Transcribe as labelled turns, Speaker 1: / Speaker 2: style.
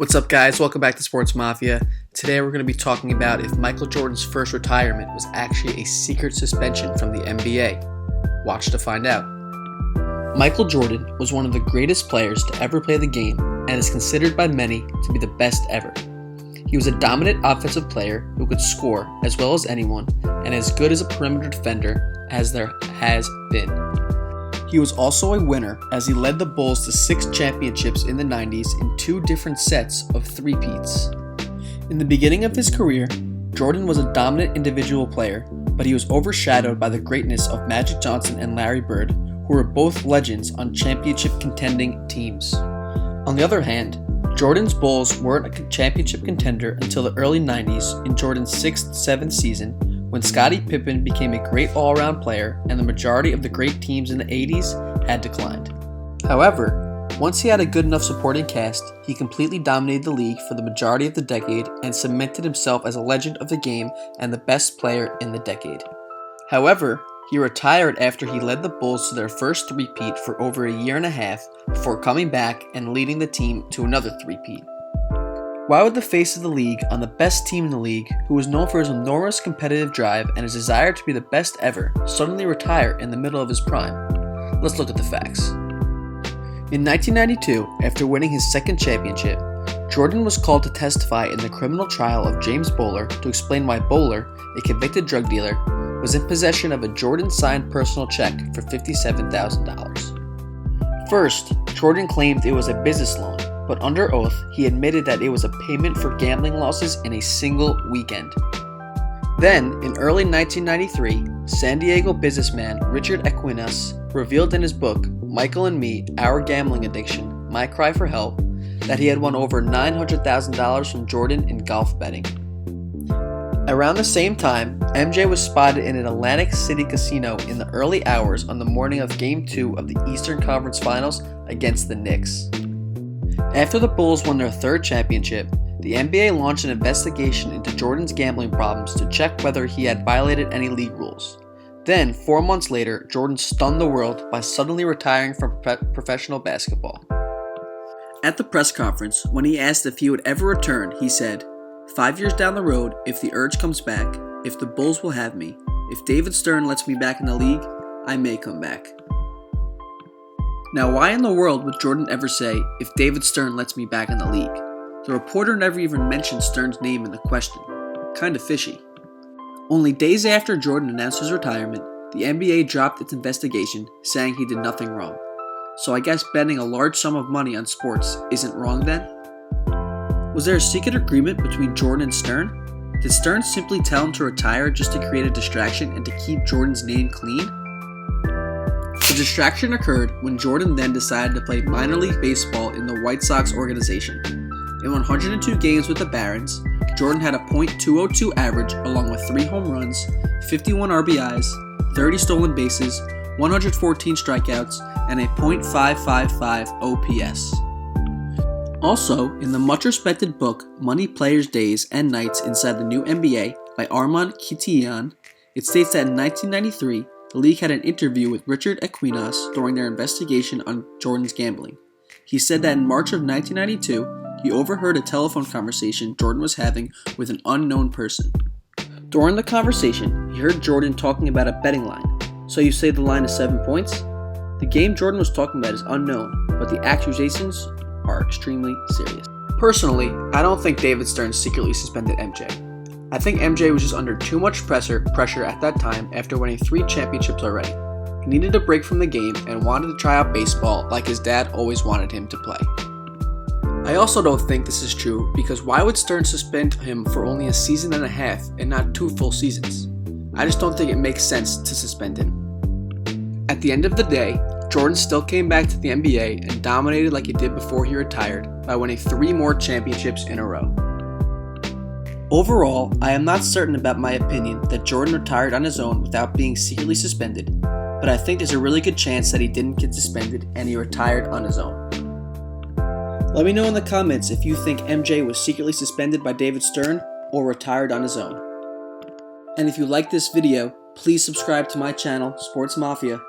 Speaker 1: What's up, guys? Welcome back to Sports Mafia. Today we're going to be talking about if Michael Jordan's first retirement was actually a secret suspension from the NBA. Watch to find out. Michael Jordan was one of the greatest players to ever play the game and is considered by many to be the best ever. He was a dominant offensive player who could score as well as anyone and as good as a perimeter defender as there has been. He was also a winner as he led the Bulls to 6 championships in the 90s in 2 different sets of three-peats. In the beginning of his career, Jordan was a dominant individual player, but he was overshadowed by the greatness of Magic Johnson and Larry Bird, who were both legends on championship contending teams. On the other hand, Jordan's Bulls weren't a championship contender until the early 90s in Jordan's 6th-7th season, when Scottie Pippen became a great all-around player and the majority of the great teams in the 80s had declined. However, once he had a good enough supporting cast, he completely dominated the league for the majority of the decade and cemented himself as a legend of the game and the best player in the decade. However, he retired after he led the Bulls to their first three-peat for over a year and a half before coming back and leading the team to another three-peat. Why would the face of the league on the best team in the league, who was known for his enormous competitive drive and his desire to be the best ever, suddenly retire in the middle of his prime? Let's look at the facts. In 1992, after winning his second championship, Jordan was called to testify in the criminal trial of James Bowler to explain why Bowler, a convicted drug dealer, was in possession of a Jordan-signed personal check for $57,000. First, Jordan claimed it was a business loan, but under oath, he admitted that it was a payment for gambling losses in a single weekend. Then, in early 1993, San Diego businessman Richard Equinas revealed in his book, Michael and Me, Our Gambling Addiction, My Cry for Help, that he had won over $900,000 from Jordan in golf betting. Around the same time, MJ was spotted in an Atlantic City casino in the early hours on the morning of Game 2 of the Eastern Conference Finals against the Knicks. After the Bulls won their 3rd championship, the NBA launched an investigation into Jordan's gambling problems to check whether he had violated any league rules. Then, 4 months later, Jordan stunned the world by suddenly retiring from professional basketball. At the press conference, when he asked if he would ever return, he said, "5 years down the road, if the urge comes back, if the Bulls will have me, if David Stern lets me back in the league, I may come back." Now, why in the world would Jordan ever say, "if David Stern lets me back in the league"? The reporter never even mentioned Stern's name in the question. Kinda fishy. Only days after Jordan announced his retirement, the NBA dropped its investigation, saying he did nothing wrong. So I guess betting a large sum of money on sports isn't wrong then? Was there a secret agreement between Jordan and Stern? Did Stern simply tell him to retire just to create a distraction and to keep Jordan's name clean? The distraction occurred when Jordan then decided to play minor league baseball in the White Sox organization. In 102 games with the Barons, Jordan had a .202 average along with 3 home runs, 51 RBIs, 30 stolen bases, 114 strikeouts, and a .555 OPS. Also, in the much-respected book Money, Players, Days, and Nights Inside the New NBA by Armand Kitiyan, it states that in 1993, the league had an interview with Richard Equinas during their investigation on Jordan's gambling. He said that in March of 1992, he overheard a telephone conversation Jordan was having with an unknown person. During the conversation, he heard Jordan talking about a betting line. "So you say the line is 7 points?" The game Jordan was talking about is unknown, but the accusations are extremely serious. Personally, I don't think David Stern secretly suspended MJ. I think MJ was just under too much pressure at that time after winning 3 championships already. He needed a break from the game and wanted to try out baseball like his dad always wanted him to play. I also don't think this is true because why would Stern suspend him for only a season and a half and not 2 full seasons? I just don't think it makes sense to suspend him. At the end of the day, Jordan still came back to the NBA and dominated like he did before he retired by winning 3 more championships in a row. Overall, I am not certain about my opinion that Jordan retired on his own without being secretly suspended, but I think there's a really good chance that he didn't get suspended and he retired on his own. Let me know in the comments if you think MJ was secretly suspended by David Stern or retired on his own. And if you like this video, please subscribe to my channel, Sports Mafia,